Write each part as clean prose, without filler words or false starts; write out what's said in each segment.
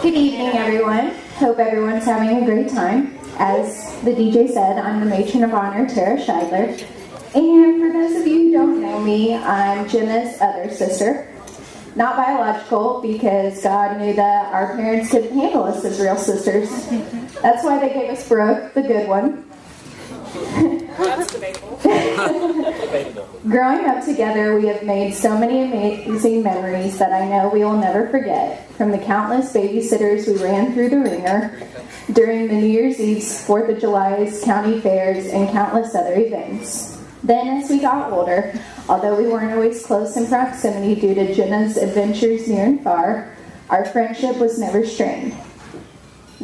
Good evening, everyone. Hope everyone's having a great time. As the DJ said, I'm the Matron of Honor, Tara Scheidler. And for those of you who don't know me, I'm Jenna's other sister. Not biological, because God knew that our parents couldn't handle us as real sisters. That's why they gave us Brooke, the good one. That's debatable. Growing up together, we have made so many amazing memories that I know we will never forget, from the countless babysitters we ran through the ringer, during the New Year's Eve's, 4th of July's, county fairs, and countless other events. Then, as we got older, although we weren't always close in proximity due to Jenna's adventures near and far, our friendship was never strained.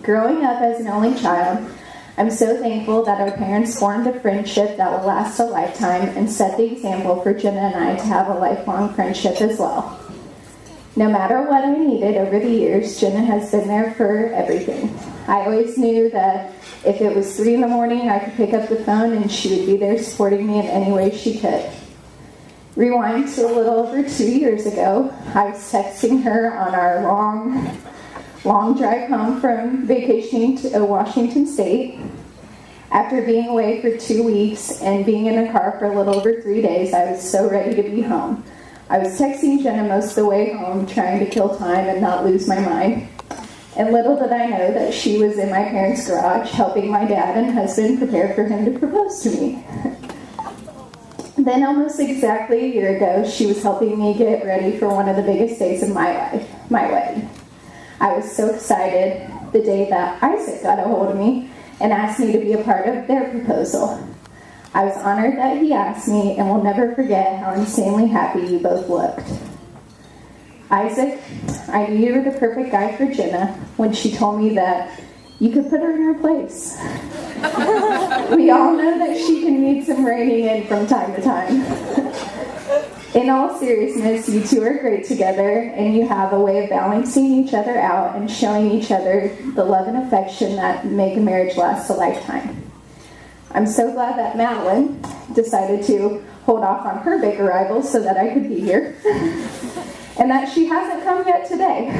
Growing up as an only child, I'm so thankful that our parents formed a friendship that will last a lifetime and set the example for Jenna and I to have a lifelong friendship as well. No matter what I needed over the years, Jenna has been there for everything. I always knew that if it was 3 in the morning, I could pick up the phone and she would be there supporting me in any way she could. Rewind to a little over 2 years ago, I was texting her on our long drive home from vacationing to Washington State. After being away for 2 weeks and being in a car for a little over 3 days, I was so ready to be home. I was texting Jenna most of the way home, trying to kill time and not lose my mind. And little did I know that she was in my parents' garage helping my dad and husband prepare for him to propose to me. Then almost exactly a year ago, she was helping me get ready for one of the biggest days of my life, my wedding. I was so excited the day that Isaac got a hold of me and asked me to be a part of their proposal. I was honored that he asked me and will never forget how insanely happy you both looked. Isaac, I knew you were the perfect guy for Jenna when she told me that you could put her in her place. We all know that she can need some reining in from time to time. In all seriousness, you two are great together, and you have a way of balancing each other out and showing each other the love and affection that make a marriage last a lifetime. I'm so glad that Madeline decided to hold off on her big arrival so that I could be here, and that she hasn't come yet today.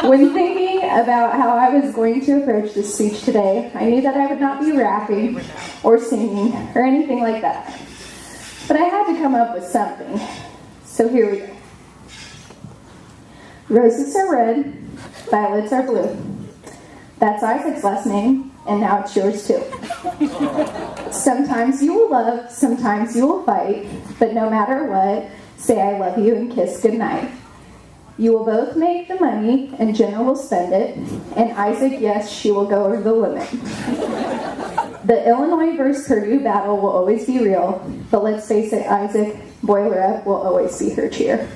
When thinking about how I was going to approach this speech today, I knew that I would not be rapping or singing or anything like that. But I had to come up with something. So here we go. Roses are red, violets are blue. That's Isaac's last name, and now it's yours too. Sometimes you will love, sometimes you will fight, but no matter what, say I love you and kiss goodnight. You will both make the money, and Jenna will spend it, and Isaac, yes, she will go over the limit. The Illinois versus Purdue battle will always be real, but let's face it, Isaac, Boiler Up will always be her cheer.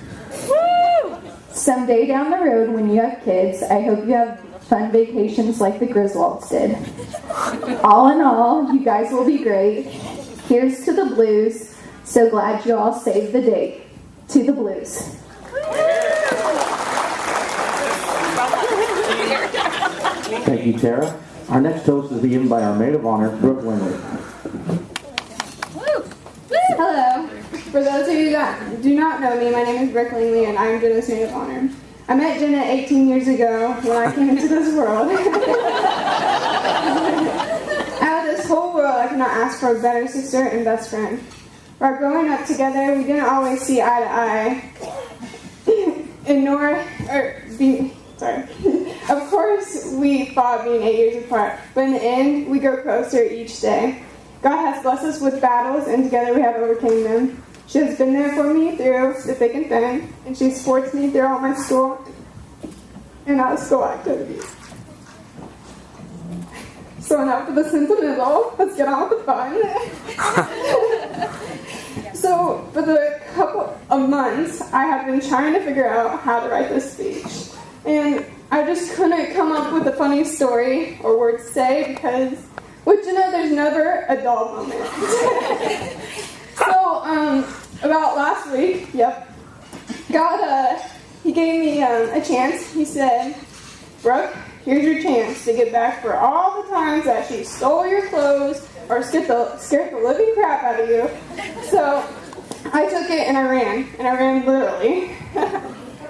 Woo! Someday down the road when you have kids, I hope you have fun vacations like the Griswolds did. All in all, you guys will be great. Here's to the blues. So glad you all saved the date. To the blues. Thank you, Tara. Our next toast is given by our maid of honor, Brooke Winley. Hello. For those of you that do not know me, my name is Brooke Winley, and I am Jenna's maid of honor. I met Jenna 18 years ago when I came into this world. Out of this whole world, I could not ask for a better sister and best friend. While growing up together, we didn't always see eye to eye, Of course, we fought being 8 years apart, but in the end, we grow closer each day. God has blessed us with battles, and together we have overcome them. She has been there for me through the thick and thin, and she supports me through all my school and out-of-school activities. So enough for the sentimental. Let's get on with the fun. So for the couple of months, I have been trying to figure out how to write this speech. And I just couldn't come up with a funny story or word to say because with Jenna, there's never a dull moment. So, about last week, God, he gave me a chance. He said, Brooke, here's your chance to get back for all the times that she stole your clothes or scared the living crap out of you. So I took it and I ran literally.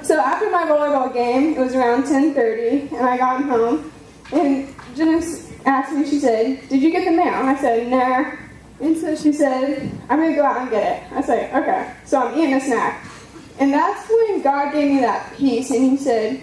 So after my volleyball game, it was around 10:30, and I got home, and Jenna asked me, she said, "Did you get the mail?" And I said, "Nah." And so she said, "I'm going to go out and get it." I said, "Okay." So I'm eating a snack. And that's when God gave me that peace, and he said,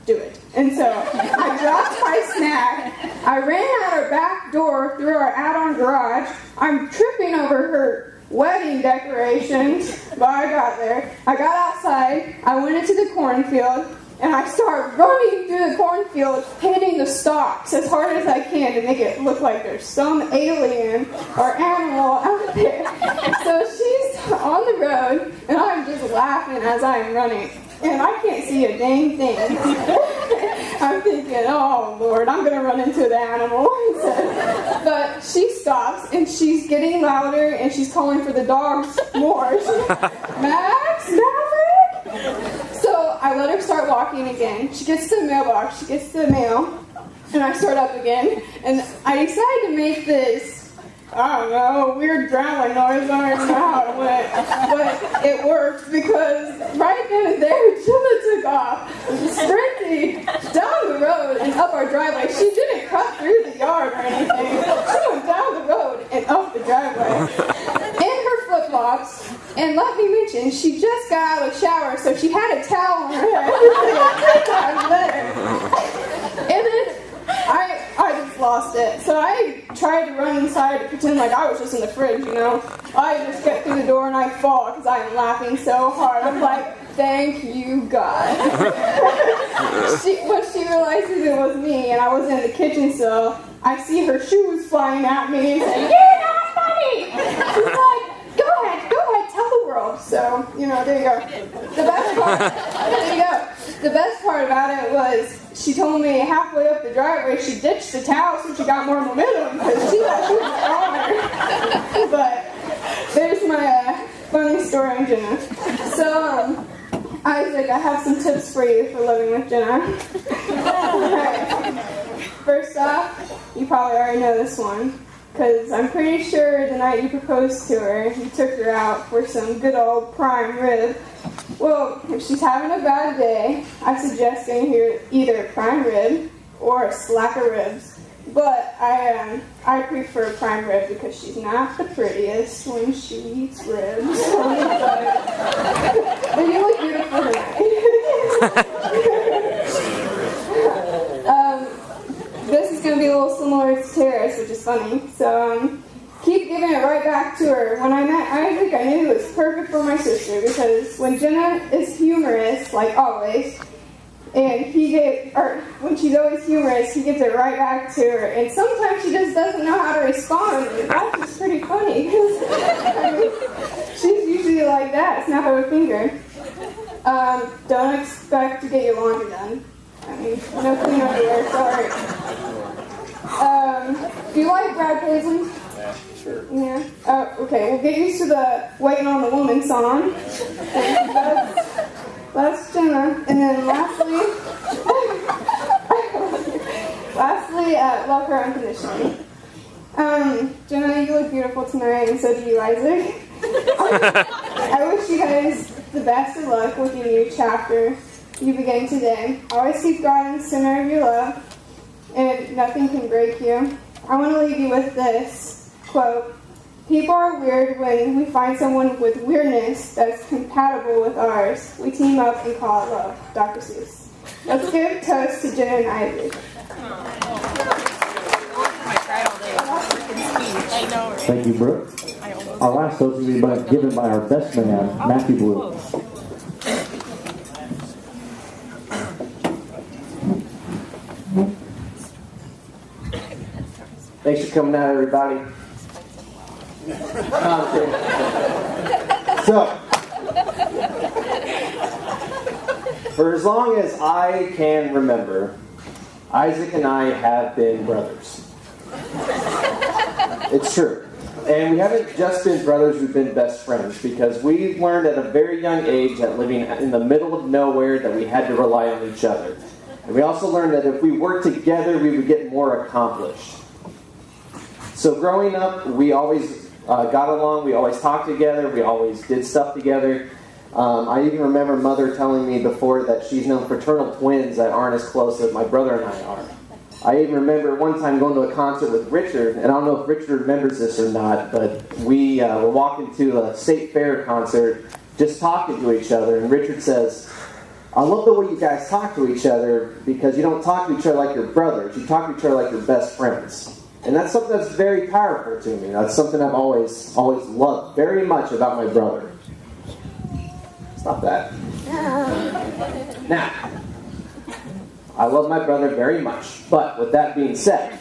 "Do it." And so I dropped my snack. I ran out our back door through our add-on garage. I'm tripping over her wedding decorations, but I got there. I got outside. I went into the cornfield, and I started running through the cornfield, hitting the stalks as hard as I can to make it look like there's some alien or animal out there. So she's on the road, and I'm just laughing as I'm running. And I can't see a dang thing. I'm thinking, "Oh, Lord, I'm going to run into the animal." But she stops, and she's getting louder, and she's calling for the dogs more. "Max, Maverick!" So I let her start walking again. She gets to the mailbox, she gets to the mail, and I start up again. And I decided to make this, I don't know, weird growling noise. I don't even know how it went. But it worked because right then and there, Jenna took off, sprinting down the road and up our driveway. She didn't cut through the yard or anything. She went down the road and up the driveway in her flip-flops. And let me mention, she just got out of the shower, so she had a towel on her head. And then I just lost it. So I tried to run inside to pretend like I was just in the fridge, you know. I just get through the door and I fall because I'm laughing so hard. I'm like, "Thank you, God." When she realizes it was me and I was in the kitchen, so I see her shoes flying at me and say, "You're not funny." She's like, go ahead, tell the world. So, you know, there you go. The best part about it was she told me halfway up the driveway she ditched the towel so she got more momentum because she thought she was stronger. But there's my funny story on Jenna. So, Isaac, I have some tips for you for living with Jenna. Right. First off, you probably already know this one, because I'm pretty sure the night you proposed to her, you took her out for some good old prime rib. Well, if she's having a bad day, I suggest getting her either a prime rib or a slack of ribs. But I prefer prime rib because she's not the prettiest when she eats ribs. But you look beautiful tonight. This is going to be a little similar to Tara's, which is funny. So, keep giving it right back to her. When I met Isaac, I knew it was perfect for my sister because when Jenna is humorous, like always, and when she's always humorous, he gives it right back to her. And sometimes she just doesn't know how to respond. And that's just pretty funny because she's usually like that, snap of a finger. Don't expect to get your laundry done. I mean, no clean underwear, sorry. Do you like Brad Paisley? Yeah, sure. Yeah? Okay, we'll get used to the Waiting on the Woman song. That's Jenna. And then lastly, love her unconditionally. Jenna, you look beautiful tonight, and so do you, Isaac. I wish you guys the best of luck with your new chapter you begin today. Always keep God in the center of your love, and nothing can break you. I want to leave you with this quote. People are weird when we find someone with weirdness that's compatible with ours. We team up and call it love. Dr. Seuss. Let's give a toast to Jenna and Isaac. Thank you, Brooke. Our last toast will be given by our best man, Matthew Blue. Thanks for coming out, everybody. So, for as long as I can remember, Isaac and I have been brothers. It's true. And we haven't just been brothers, we've been best friends, because we learned at a very young age that living in the middle of nowhere that we had to rely on each other. And we also learned that if we worked together, we would get more accomplished. So growing up, we always got along, we always talked together, we always did stuff together. I even remember Mother telling me before that she's known fraternal twins that aren't as close as my brother and I are. I even remember one time going to a concert with Richard, and I don't know if Richard remembers this or not, but we were walking to a state fair concert, just talking to each other, and Richard says, I love the way you guys talk to each other because you don't talk to each other like your brothers, you talk to each other like your best friends. And that's something that's very powerful to me. That's something I've always loved very much about my brother. Stop that. Now, I love my brother very much, but with that being said,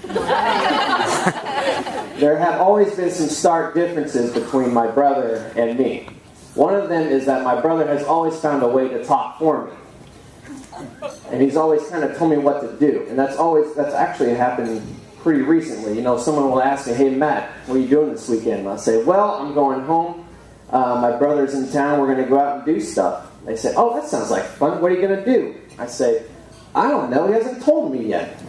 there have always been some stark differences between my brother and me. One of them is that my brother has always found a way to talk for me. And he's always kind of told me what to do. And that's actually happened pretty recently. You know, someone will ask me, hey Matt, what are you doing this weekend? And I'll say, well, I'm going home. My brother's in town. We're going to go out and do stuff. They say, oh, that sounds like fun. What are you going to do? I say, I don't know. He hasn't told me yet.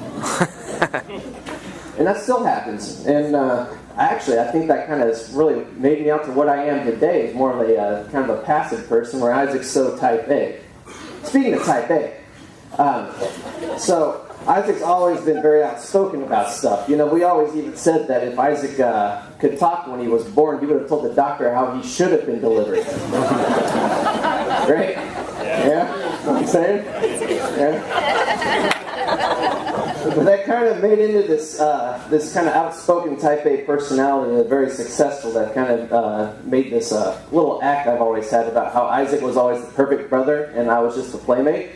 And that still happens. And I think that kind of really made me out to what I am today. Is more of a kind of a passive person, where Isaac's so type A. Speaking of type A, so Isaac's always been very outspoken about stuff. You know, we always even said that if Isaac could talk when he was born, he would have told the doctor how he should have been delivered. Right? Yeah? Know what I'm saying? Yeah? But that kind of made into this kind of outspoken type A personality, and very successful, that kind of made this little act I've always had about how Isaac was always the perfect brother and I was just a playmate.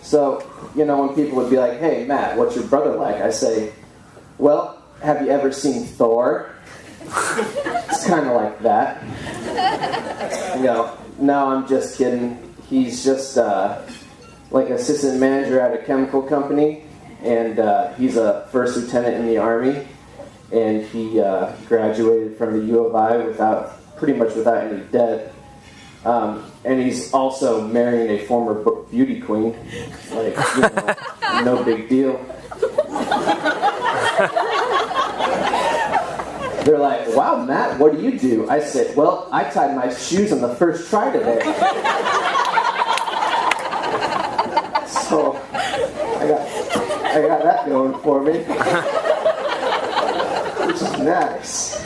So, you know, when people would be like, hey, Matt, what's your brother like? I say, well, have you ever seen Thor? It's kind of like that. You know, no, I'm just kidding. He's just like assistant manager at a chemical company, and he's a first lieutenant in the Army, and he graduated from the U of I pretty much without any debt. And he's also marrying a former beauty queen. Like, you know, no big deal. They're like, wow, Matt, what do you do? I said, well, I tied my shoes on the first try today. So, I got that going for me. Which is nice.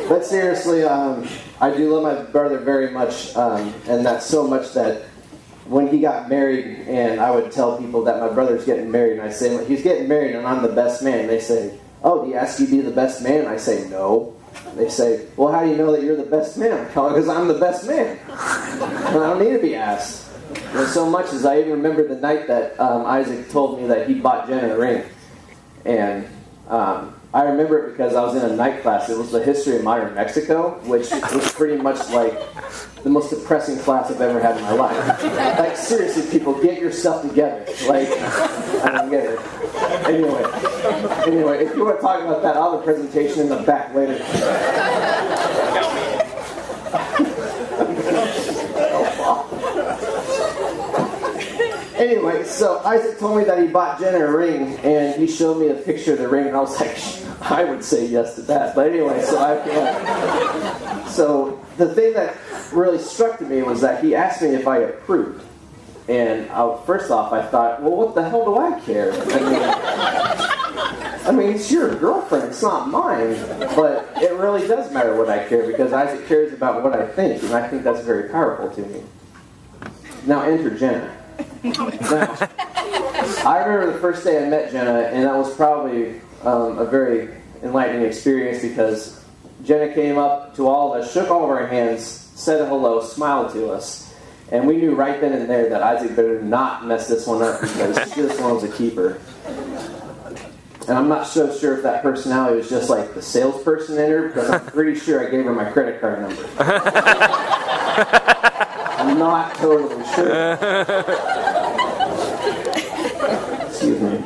But seriously, I do love my brother very much, and that's so much that when he got married, and I would tell people that my brother's getting married, and I say, well, he's getting married and I'm the best man. They say, oh, do you ask you to be the best man? I say, no. They say, well, how do you know that you're the best man? Because I'm the best man. I don't need to be asked. And so much as I even remember the night that Isaac told me that he bought Jenna a ring. And I remember it because I was in a night class. It was the history of modern Mexico, which was pretty much like the most depressing class I've ever had in my life. Like, seriously, people, get your stuff together. Like, I don't get it. Anyway, if you want to talk about that, I'll have a presentation in the back later. Anyway, so Isaac told me that he bought Jenna a ring, and he showed me a picture of the ring, and I was like, I would say yes to that. But anyway, so the thing that really struck to me was that he asked me if I approved. And first off, I thought, well, what the hell do I care? I mean, it's your girlfriend, it's not mine. But it really does matter what I care, because Isaac cares about what I think, and I think that's very powerful to me. Now enter Jenna. Now, I remember the first day I met Jenna, and that was probably a very enlightening experience, because Jenna came up to all of us, shook all of our hands, said hello, smiled to us, and we knew right then and there that Isaac better not mess this one up, because this one was a keeper. And I'm not so sure if that personality was just like the salesperson in her, because I'm pretty sure I gave her my credit card number. I'm not totally sure. Excuse me.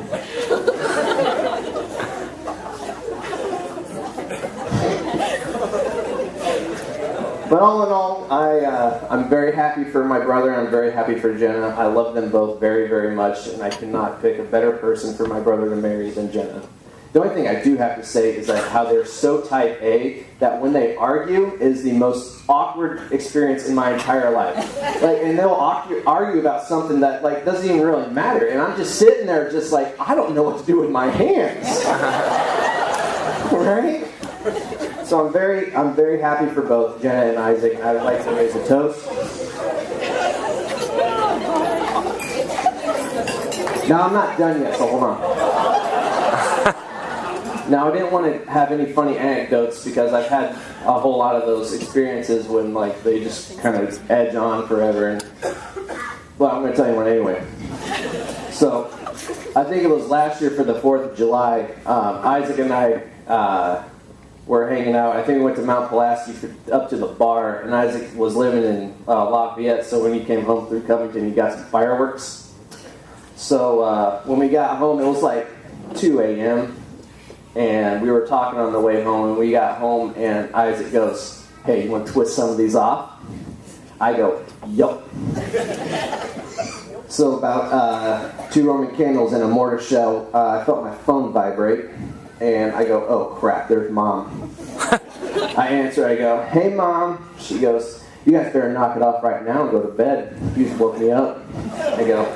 But all in all, I'm very happy for my brother, and I'm very happy for Jenna. I love them both very, very much, and I cannot pick a better person for my brother to marry than Jenna. The only thing I do have to say is that how they're so type A that when they argue is the most awkward experience in my entire life. Like, and they'll argue about something that like doesn't even really matter, and I'm just sitting there just like, I don't know what to do with my hands. Right? So I'm very happy for both Jenna and Isaac, and I would like to raise a toast. Now I'm not done yet, so hold on. Now, I didn't want to have any funny anecdotes because I've had a whole lot of those experiences when like they just kind of edge on forever. And well, I'm going to tell you one anyway. So, I think it was last year for the 4th of July. Isaac and I were hanging out. I think we went to Mount Pulaski up to the bar, and Isaac was living in Lafayette. So when he came home through Covington, he got some fireworks. So when we got home, it was like 2 a.m. And we were talking on the way home, and we got home, and Isaac goes, "Hey, you want to twist some of these off?" I go, "Yup." So about 2 Roman candles and a mortar shell, I felt my phone vibrate, and I go, "Oh crap, there's Mom." I answer, I go, "Hey Mom." She goes, "You guys better knock it off right now and go to bed. You just woke me up." I go,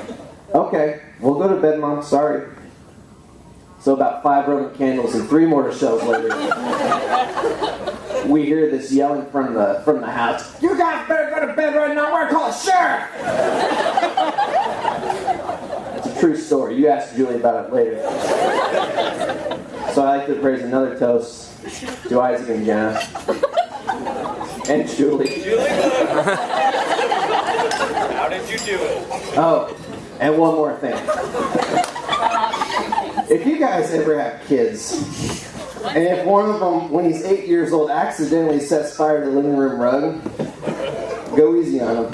"Okay, we'll go to bed, Mom, sorry." So about 5 Roman candles and 3 mortar shells later, we hear this yelling from the house. "You guys better go to bed right now, we're gonna call a sheriff!" It's a true story. You ask Julie about it later. So I'd like to raise another toast to Isaac and Jenna. And Julie. How did you do it? Oh, and one more thing. If you guys ever have kids, and if one of them, when he's 8 years old, accidentally sets fire to the living room rug, go easy on him.